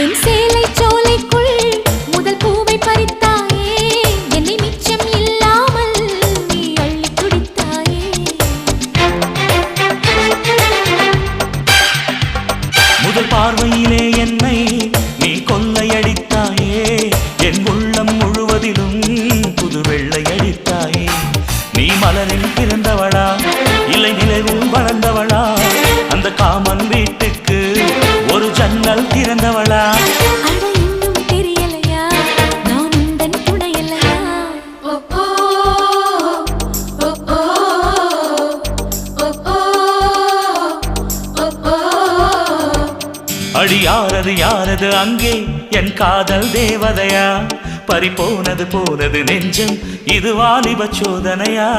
என் சேலை சோலைக்குள் முதல் பூவை பறித்தாயே, என்னை மிச்சம் இல்லாமல் நீ அள்ளி குடித்தாயே. முதல் பார்வையிலே என்னை நீ கொள்ளையடித்தாயே, என் உள்ளம் முழுவதிலும் புது வெள்ளை அடித்தாயே. நீ மலரில் பிறந்தவளா இல்லை நிலவில் வளர்ந்தவளா, அந்த காமன் வீட்டுக்கு ஒரு ஜன்னல் திறந்தவளா? அட இன்னும் தெரியலையா நான் உந்தன் துணையல்லையா? அடி யாரது யாரது அங்கே என் காதல் தேவதையா? பறிபோனது போனது நெஞ்சம், இது வாலிப சோதனையா?